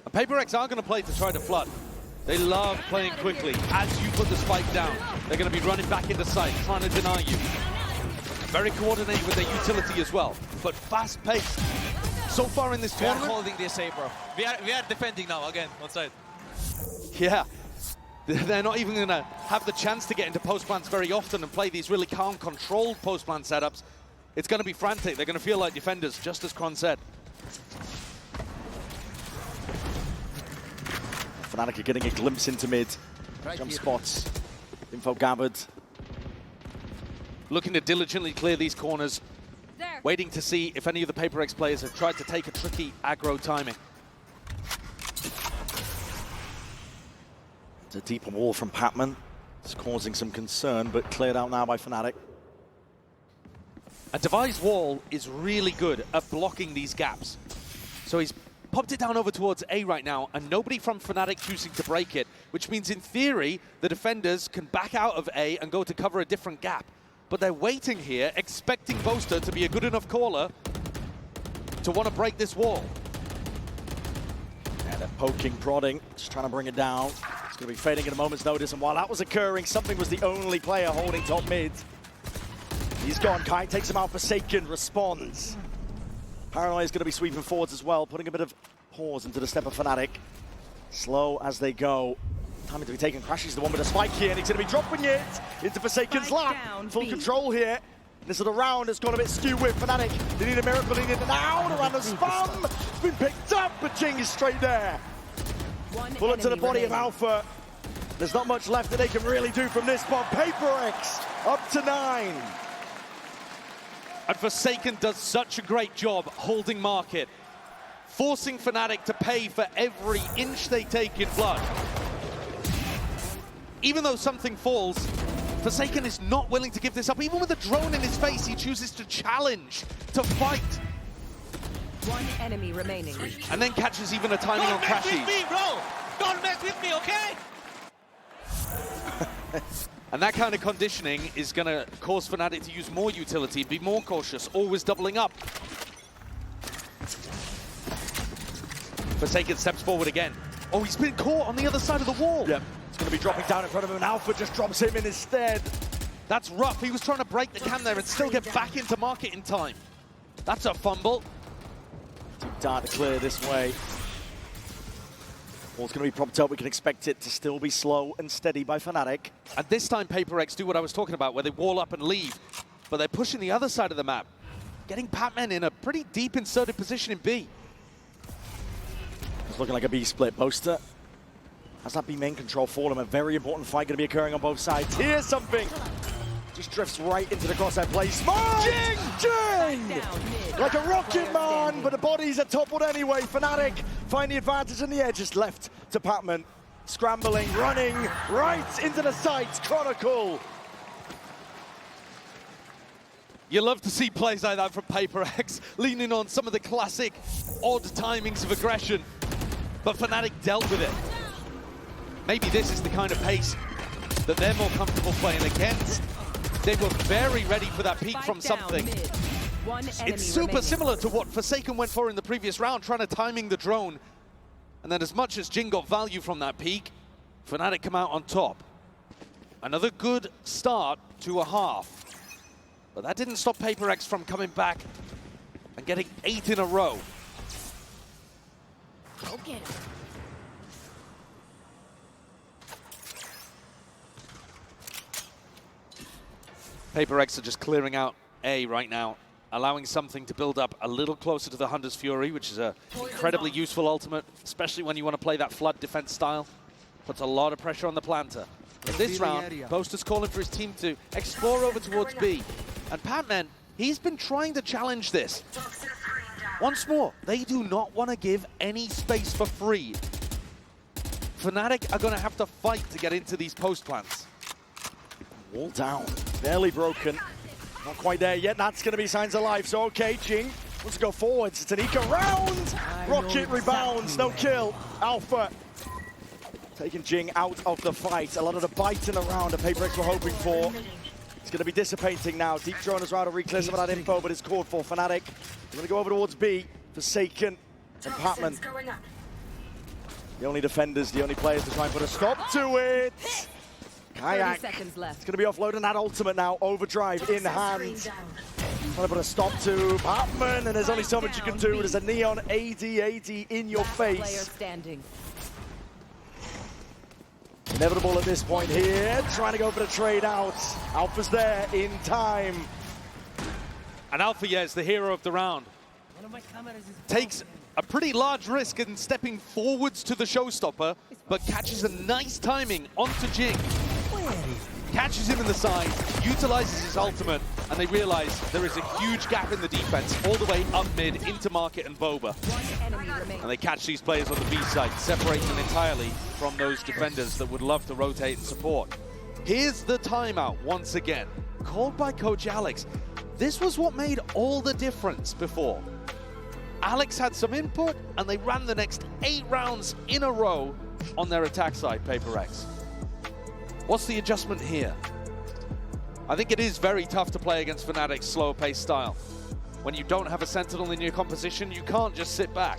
And PRX are going to play to try to flood. They love playing quickly. As you put the spike down, they're going to be running back into sight, trying to deny you. Very coordinated with their utility as well, but fast-paced. So far in this tournament... We are holding this A, bro. We are defending now, again, one side. Yeah. They're not even going to have the chance to get into post plants very often and play these really calm, controlled post plant setups. It's going to be frantic. They're going to feel like defenders, just as Kron said. Fnatic are getting a glimpse into mid. Jump spots. Info gathered. Looking to diligently clear these corners. Waiting to see if any of the PRX players have tried to take a tricky aggro timing. It's a deeper wall from Patman. It's causing some concern, but cleared out now by Fnatic. A devised wall is really good at blocking these gaps. So he's popped it down over towards A right now, and nobody from Fnatic choosing to break it, which means in theory, the defenders can back out of A and go to cover a different gap. But they're waiting here, expecting Boaster to be a good enough caller to want to break this wall. Yeah, they're poking, prodding, just trying to bring it down. It's going to be fading at a moment's notice, and while that was occurring, something was the only player holding top mid. He's gone. Kai takes him out. Forsaken responds. Paranoia is going to be sweeping forwards as well, putting a bit of pause into the step of Fnatic. Slow as they go. Time to be taken. Crashes the one with a spike here, and he's going to be dropping it into Forsaken's lap. Full control here. This is the round that's gone a bit skewed with Fnatic. They need a miracle in it now. The random spam. It's been picked up, but Jing is straight there. Bullet to the body of Alpha. There's not much left that they can really do from this spot. PRX up to 9. And Forsaken does such a great job holding market, forcing Fnatic to pay for every inch they take in blood. Even though something falls, Forsaken is not willing to give this up. Even with a drone in his face, he chooses to challenge, to fight. One enemy remaining. And then catches even a timing on Crashy. Don't mess with me, bro! Don't mess with me, okay? And that kind of conditioning is going to cause Fnatic to use more utility, be more cautious, always doubling up. Forsaken steps forward again. Oh, he's been caught on the other side of the wall. Yep, it's going to be dropping down in front of him, and Alpha just drops him in instead. That's rough. He was trying to break the cam there and still get back into market in time. That's a fumble. Deep dart to clear this way. Ball's going to be propped up. We can expect it to still be slow and steady by Fnatic. And this time, PRX do what I was talking about, where they wall up and leave. But they're pushing the other side of the map, getting Patman in a pretty deep inserted position in B. It's looking like a B split. Boaster has that B main control for him. A very important fight going to be occurring on both sides. Here's something. Just drifts right into the crosshair play. Smart! Jing! Like a rocket man, but the bodies are toppled anyway. Fnatic find the advantage on the edge. Just left to Patman. Scrambling, running right into the sights. Chronicle. You love to see plays like that from PRX, leaning on some of the classic odd timings of aggression. But Fnatic dealt with it. Maybe this is the kind of pace that they're more comfortable playing against. They were very ready for that peak from something. It's super similar to what Forsaken went for in the previous round, trying to timing the drone. And then as much as Jing got value from that peak, Fnatic come out on top. Another good start to a half. But that didn't stop PRX from coming back and getting 8 in a row. Go get it. PRX are just clearing out A right now, allowing something to build up a little closer to the Hunter's Fury, which is an incredibly useful ultimate, especially when you want to play that flood defense style. Puts a lot of pressure on the planter. In this round, Boaster's calling for his team to explore over towards B. And Patman, he's been trying to challenge this. Once more, they do not want to give any space for free. Fnatic are going to have to fight to get into these post plants. Wall down, barely broken. Not quite there yet, that's going to be signs of life. So okay, Jing wants to go forwards. It's an eco round. Rocket rebounds, no kill. Alpha taking Jing out of the fight. A lot of the biting around the PRX were hoping for. It's going to be dissipating now. Deep drone has rather reclear some of that info, but it's called for Fnatic. They're going to go over towards B. Forsaken and Patman. The only defenders, the only players to try and put a stop to it. Kayak. 30 seconds left. It's going to be offloading that ultimate now. Overdrive in hand. Trying to put a stop to Patman, and there's only so much you can do. There's a neon AD in your Player face. standing. Inevitable at this point here. Trying to go for the trade out. Alpha's there in time. And Alpha, yeah, is the hero of the round. Takes a pretty large risk in stepping forwards to the showstopper, but catches a nice timing onto Jing. Catches him in the side, utilizes his ultimate, and they realize there is a huge gap in the defense all the way up mid into Market and Boba. And they catch these players on the B side, separate them entirely from those defenders that would love to rotate and support. Here's the timeout once again, called by Coach Alex. This was what made all the difference before. Alex had some input, and they ran the next 8 rounds in a row on their attack side, PRX. What's the adjustment here? I think it is very tough to play against Fnatic's slower pace style. When you don't have a Sentinel in your composition, you can't just sit back.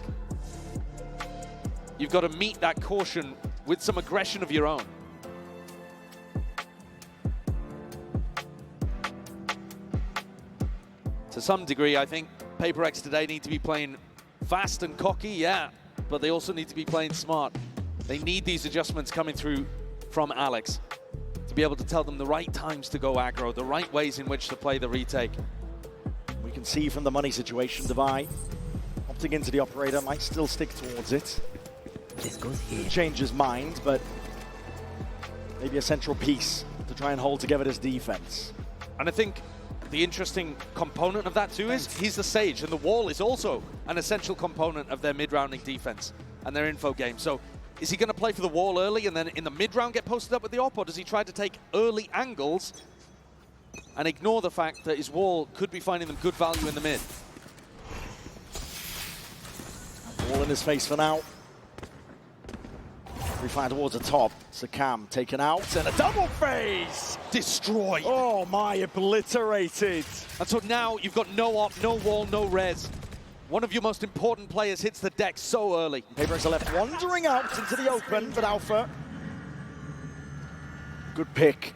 You've got to meet that caution with some aggression of your own. To some degree, I think PRX today need to be playing fast and cocky, yeah, but they also need to be playing smart. They need these adjustments coming through from Alex to be able to tell them the right times to go aggro, the right ways in which to play the retake. We can see from the money situation, Devi opting into the operator, might still stick towards it. This goes here. Change his mind, but maybe a central piece to try and hold together this defense. And I think the interesting component of that too is he's the Sage, and the wall is also an essential component of their mid-rounding defense and their info game. So is he going to play for the wall early and then in the mid-round get posted up with the op, or does he try to take early angles and ignore the fact that his wall could be finding them good value in the mid? Wall in his face for now. We find towards the top. Sakam taken out, and a double phase! Destroyed! Oh my, obliterated! And so now you've got no op, no wall, no res. One of your most important players hits the deck so early. PRX are left wandering out into the open, but Alpha. Good pick.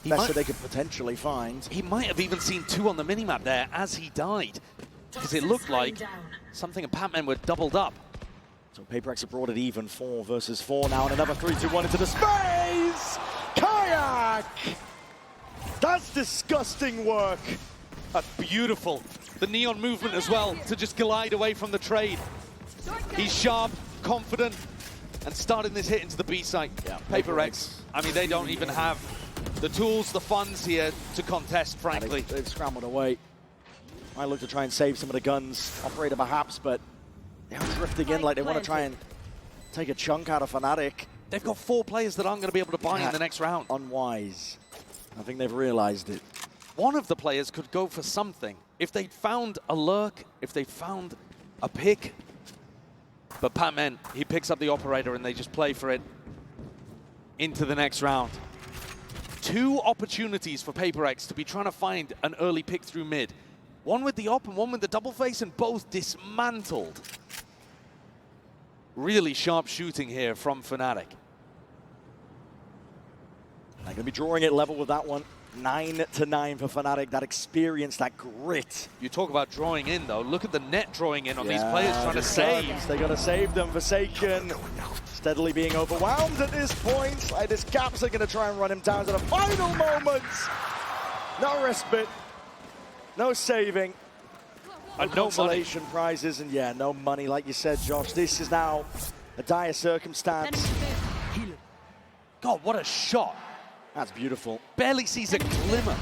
Best that they could potentially find. He might have even seen 2 on the minimap there as he died, because it looked like something and Patman were doubled up. So PRX have brought it even 4 versus 4 now, and another 3-2-1 into the space! Kayak! That's disgusting work. That's beautiful. The neon movement as well, to just glide away from the trade. He's sharp, confident, and starting this hit into the B site. Yeah, PRX, I mean, they don't even have the tools, the funds here to contest, frankly. They've scrambled away. Might look to try and save some of the guns, operator perhaps, but they're drifting in like they want to try and take a chunk out of Fnatic. They've got 4 players that aren't going to be able to buy in the next round. Unwise. I think they've realized it. One of the players could go for something. If they'd found a lurk, if they'd found a pick. But OMEN, he picks up the operator and they just play for it into the next round. 2 opportunities for PRX to be trying to find an early pick through mid. One with the op and one with the double face, and both dismantled. Really sharp shooting here from Fnatic. They're going to be drawing it level with that one. 9-9 for Fnatic. That experience, that grit. You talk about drawing in, though. Look at the net drawing in on these players trying to save. They got to save them. Forsaken steadily being overwhelmed at this point. Like this Caps are going to try and run him down to the final moments. No respite. No saving. No consolation prizes. And yeah, no money, like you said, Josh. This is now a dire circumstance. God, what a shot. That's beautiful. Barely sees a glimmer.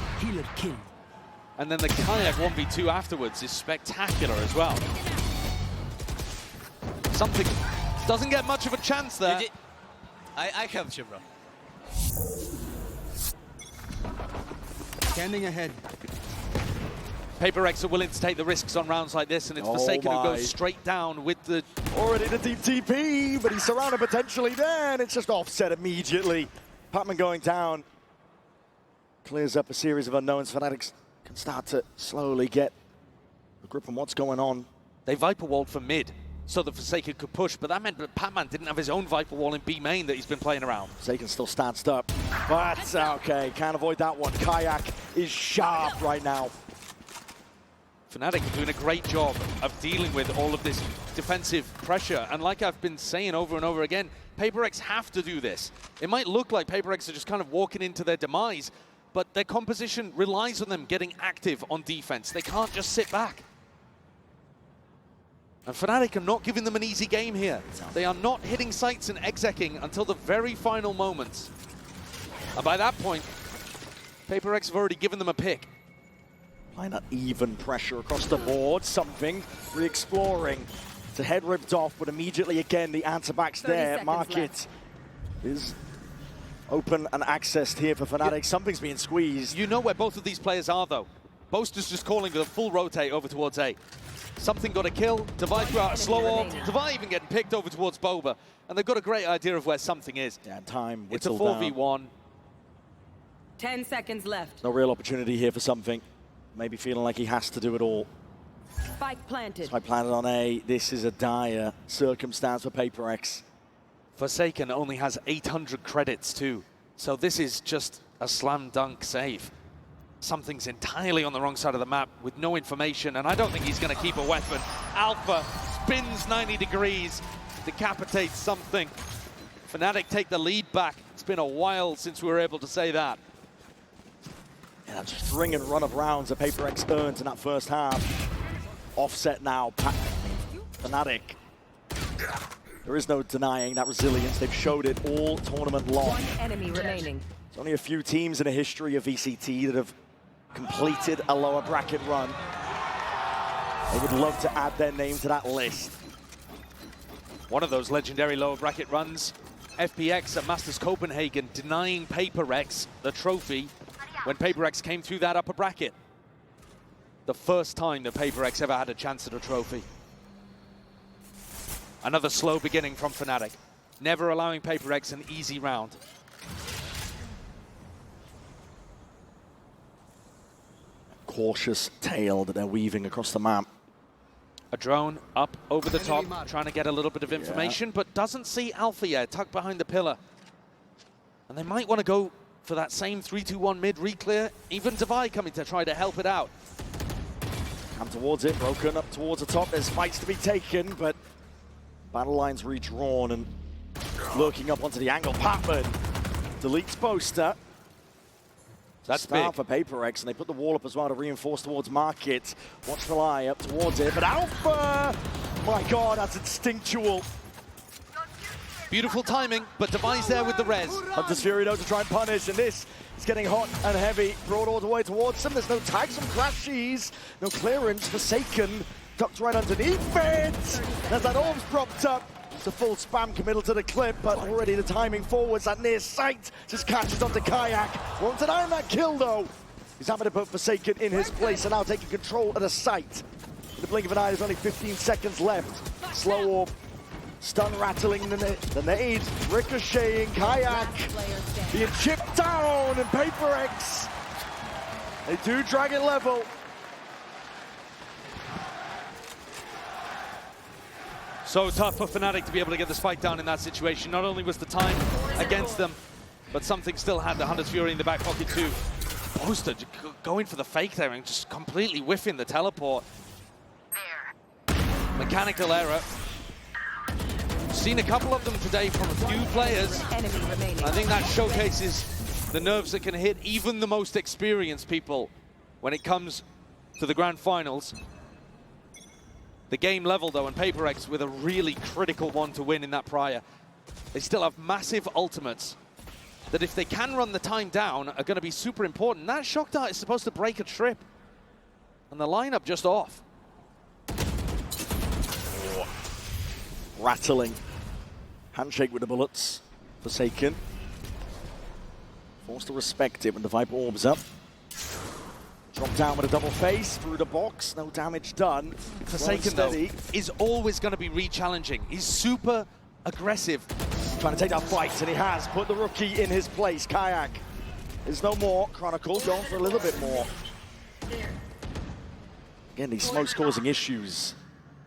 And then the Kayak 1v2 afterwards is spectacular as well. Something doesn't get much of a chance there. I helped you, bro. Standing ahead. PRX are willing to take the risks on rounds like this, and it's Forsaken who goes straight down with the... Already the deep TP, but he's surrounded potentially there, and it's just offset immediately. Patman going down. Clears up a series of unknowns. Fnatic can start to slowly get a grip on what's going on. They Viper walled for mid, so that Forsaken could push, but that meant that Patman didn't have his own Viper wall in B main that he's been playing around. Forsaken still stanced up, but okay, can't avoid that one. Kayak is sharp right now. Fnatic are doing a great job of dealing with all of this defensive pressure. And like I've been saying over and over again, PRX have to do this. It might look like PRX are just kind of walking into their demise, but their composition relies on them getting active on defense. They can't just sit back. And Fnatic are not giving them an easy game here. They are not hitting sights and execing until the very final moments. And by that point, PRX have already given them a pick. Applying that even pressure across the board, something, re-exploring. The head ripped off, but immediately again, the answer back's there. Market is open and accessed here for Fnatic. Something's being squeezed. You know where both of these players are, though. Boaster's just calling for a full rotate over towards A. Something got a kill, Divide threw out a slow orb, Divide even getting picked over towards Boba, and they've got a great idea of where something is. Yeah, time it's a 4v1. 10 seconds left. No real opportunity here for something. Maybe feeling like he has to do it all. Spike planted. Spike planted on A. This is a dire circumstance for PRX. Forsaken only has 800 credits too, so this is just a slam dunk save. Something's entirely on the wrong side of the map with no information, and I don't think he's going to keep a weapon. Alpha spins 90 degrees, decapitates something. Fnatic take the lead back. It's been a while since we were able to say that. Yeah, that string and run of rounds that PRX earned in that first half. Offset now, Fnatic. There is no denying that resilience. They've showed it all tournament long. One enemy remaining. There's only a few teams in the history of VCT that have completed a lower bracket run. They would love to add their name to that list. One of those legendary lower bracket runs, FPX at Masters Copenhagen denying PRX the trophy when PRX came through that upper bracket. The first time that PRX ever had a chance at a trophy. Another slow beginning from Fnatic, never allowing PRX an easy round. Cautious tail that they're weaving across the map. A drone up over the top, trying to get a little bit of information, but doesn't see Alpha yet, tucked behind the pillar. And they might want to go for that same 3-2-1 mid re-clear. Even Divide coming to try to help it out. Come towards it, broken up towards the top. There's fights to be taken, but Battle lines redrawn and lurking up onto the angle. Patman deletes Boaster. That's Start big. for PRX, and they put the wall up as well to reinforce towards Market. Watch the lie up towards it, but Alpha! My God, that's instinctual. Beautiful timing, but Device there with the res. Hunter's Fury though to try and punish, and this is getting hot and heavy. Brought all the way towards him. There's no tags from Crashies, no clearance. Forsaken ducked right underneath it. There's that Orbs propped up. It's a full spam committal to the clip, but already the timing forwards at near sight just catches onto Kayak. Won't deny him that kill though. He's having to put Forsaken in his place and now taking control of the site. In the blink of an eye, there's only 15 seconds left. Slow Orb. Stun rattling the nade, ricocheting, Kayak being chipped down, and PRX. They do drag it level. So tough for Fnatic to be able to get the spike down in that situation. Not only was the time against them, but something still had the Hunter's Fury in the back pocket too. Boaster going for the fake there and just completely whiffing the teleport. Mechanical error. Seen a couple of them today from a few players. I think that showcases the nerves that can hit even the most experienced people when it comes to the grand finals. The game level though, and PRX with a really critical one to win in that prior. They still have massive ultimates that if they can run the time down are going to be super important. That shock dart is supposed to break a trip. And the lineup just off. Rattling. Handshake with the bullets. Forsaken. Forced to respect it when the Viper orbs up. Drop down with a double face through the box. No damage done. Forsaken though is always going to be re-challenging. He's super aggressive. Trying to take that fight, and he has put the rookie in his place. Kayak. There's no more. Chronicle going for a little bit more. Again, these smokes causing issues.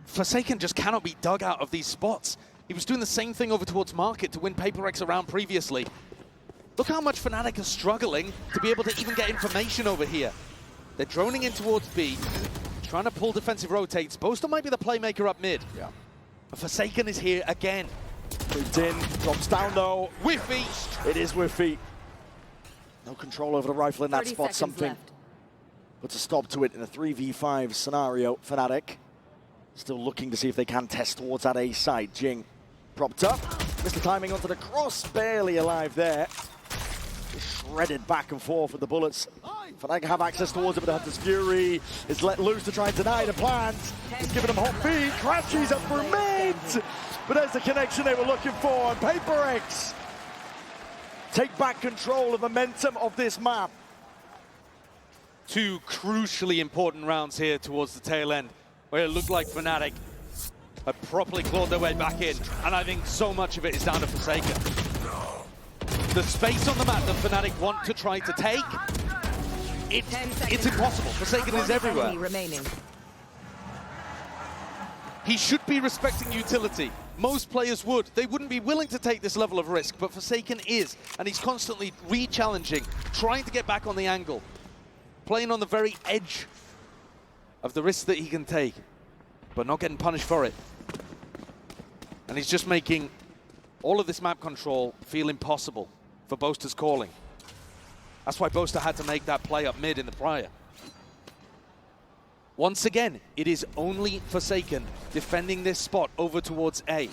Forsaken just cannot be dug out of these spots. He was doing the same thing over towards Market to win PRX around previously. Look how much Fnatic is struggling to be able to even get information over here. They're droning in towards B, trying to pull defensive rotates. Boaster might be the playmaker up mid. Yeah. But Forsaken is here again. Moved in, drops down though. Whiffy! It is Whiffy. No control over the rifle in that 30 spot. seconds Something left. puts a stop to it in a 3v5 scenario. Fnatic still looking to see if they can test towards that A side. Jing propped up. Missed the timing onto the cross. Barely alive there. Just shredded back and forth with the bullets. Fnatic have access towards it, but Hunter's Fury is let loose to try and deny the plans. It's giving them hot feet. Crashies up for mid. But there's the connection they were looking for. And PRX take back control of the momentum of this map. Two crucially important rounds here towards the tail end, where it looked like Fnatic had properly clawed their way back in. And I think so much of it is down to Forsaken. The space on the map that Fnatic want to try to take, it's impossible. Forsaken is everywhere. He should be respecting utility. Most players would. They wouldn't be willing to take this level of risk, but Forsaken is. And he's constantly re-challenging, trying to get back on the angle, playing on the very edge of the risks that he can take, but not getting punished for it. And he's just making all of this map control feel impossible for Boaster's calling. That's why Boaster had to make that play up mid in the prior. Once again, it is only Forsaken defending this spot over towards A.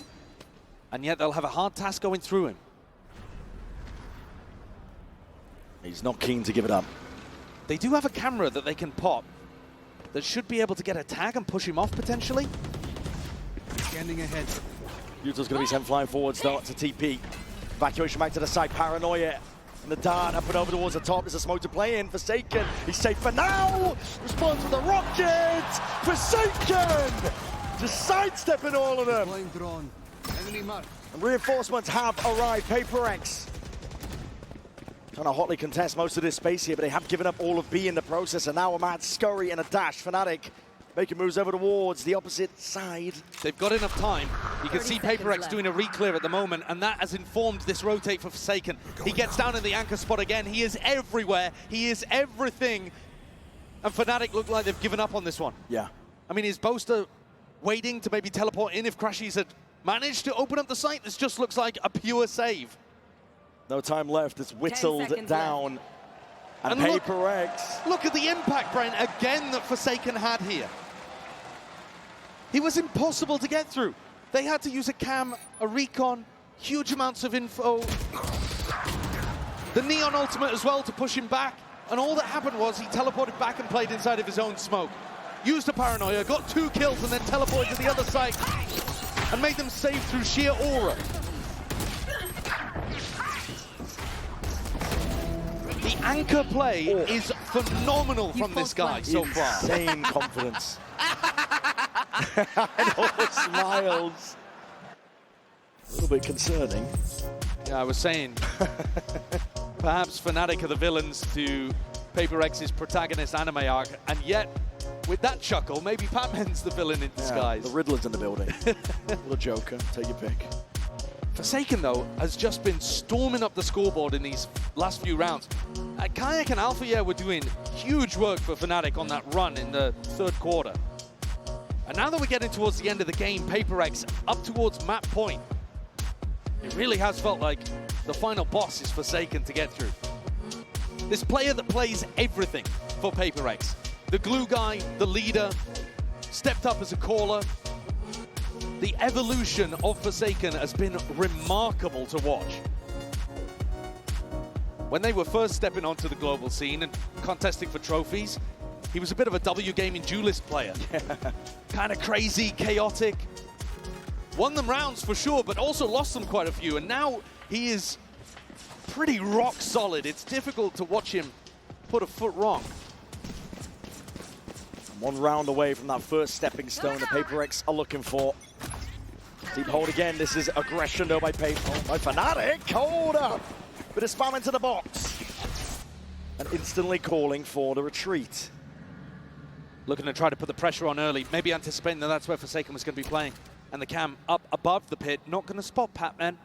And yet they'll have a hard task going through him. He's not keen to give it up. They do have a camera that they can pop that should be able to get a tag and push him off potentially. Scanning ahead. Utah's going to be sent flying forwards though. It's a TP. Evacuation back to the side. Paranoia. And the dart up and over towards the top. There's a smoke to play in. Forsaken. He's safe for now. Responds with the rocket. Forsaken. Just sidestepping all of them. Flying drone. Enemy mark. And reinforcements have arrived. PRX trying to hotly contest most of this space here, but they have given up all of B in the process. And now a mad scurry and a dash. Fnatic making moves over towards the opposite side. They've got enough time. You can see PRX doing a re-clear at the moment, and that has informed this rotate for Forsaken. He gets down in the anchor spot again. He is everywhere. He is everything. And Fnatic look like they've given up on this one. Yeah. I mean, is Boaster waiting to maybe teleport in if Crashies had managed to open up the site. This just looks like a pure save. No time left. It's whittled down. And look, HyperX. Look at the impact, Brent, again that Forsaken had here. He was impossible to get through. They had to use a cam, a recon, huge amounts of info. The Neon ultimate as well to push him back. And all that happened was he teleported back and played inside of his own smoke. Used the paranoia, got 2 kills, and then teleported to the other side and made them save through sheer aura. The anchor play is phenomenal from this guy so far. Insane confidence. And all the smiles. A little bit concerning. Yeah, I was saying, perhaps Fnatic are the villains to HyperX's protagonist anime arc, and yet, with that chuckle, maybe Batman's the villain in disguise. The Riddler's in the building. Little Joker, take your pick. Forsaken, though, has just been storming up the scoreboard in these last few rounds. Kayak and Alpha were doing huge work for Fnatic on that run in the 3rd quarter. And now that we're getting towards the end of the game, HyperX up towards map point. It really has felt like the final boss is Forsaken to get through. This player that plays everything for HyperX. The glue guy, the leader, stepped up as a caller. The evolution of Forsaken has been remarkable to watch. When they were first stepping onto the global scene and contesting for trophies, he was a bit of a W Gaming duelist player. Kind of crazy, chaotic. Won them rounds for sure, but also lost them quite a few. And now he is pretty rock solid. It's difficult to watch him put a foot wrong. 1 round away from that first stepping stone that HyperX are looking for. Deep hold again. This is aggression though by Fnatic. Hold up. Bit of spam into the box. And instantly calling for the retreat. Looking to try to put the pressure on early, maybe anticipating that that's where Forsaken was going to be playing. And the cam up above the pit, not going to spot Patman.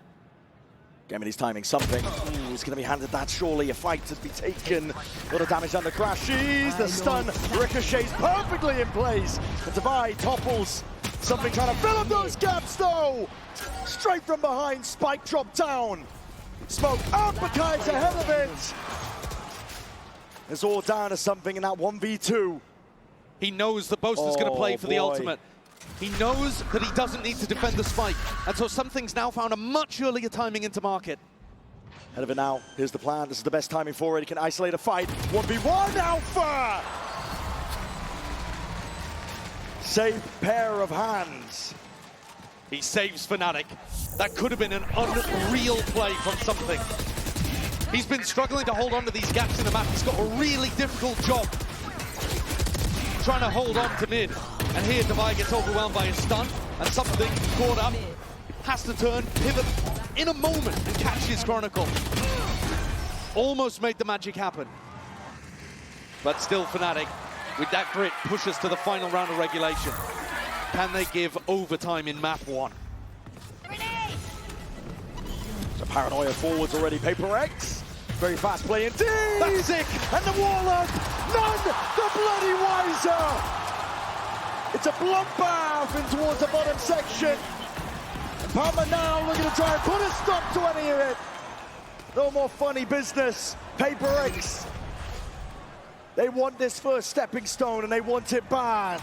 Gaminy's timing something. Ooh, he's going to be handed that surely. A fight to be taken. A lot of damage on the crashes. The stun ricochets perfectly in place. And Divide topples. Something trying to fill up those gaps though. Straight from behind, Spike dropped down. Smoke up, Bakai's ahead of it. It's all down to something in that 1v2. He knows that Boaster's going to play for the ultimate. He knows that he doesn't need to defend the spike. And so something's now found a much earlier timing into market. Ahead of it now. Here's the plan. This is the best timing for it. He can isolate a fight. 1v1 Alpha! Safe pair of hands. He saves Fnatic. That could have been an unreal play from something. He's been struggling to hold on to these gaps in the map. He's got a really difficult job trying to hold on to mid. And here Divide gets overwhelmed by a stun, and something caught up, has to turn, pivot in a moment and catches Chronicle. Almost made the magic happen. But still Fnatic, with that grit, push us to the final round of regulation. Can they give overtime in map 1? So paranoia forwards already. HyperX, very fast play indeed. That's it. And the Warlock, none the bloody wiser. It's a bloodbath in towards the bottom section. And Palmer now looking to try and put a stop to any of it. No more funny business. HyperX, they want this first stepping stone and they want it bad.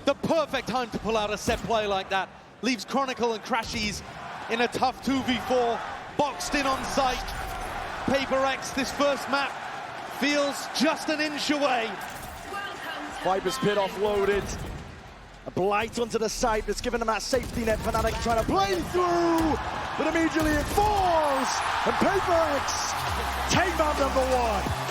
The perfect time to pull out a set play like that. Leaves Chronicle and Crashies in a tough 2v4, boxed in on site. HyperX, this first map, feels just an inch away. Viper's pit offloaded. A blight onto the site that's given them that safety net. Fnatic trying to play through, but immediately it falls. And HyperX take out number 1.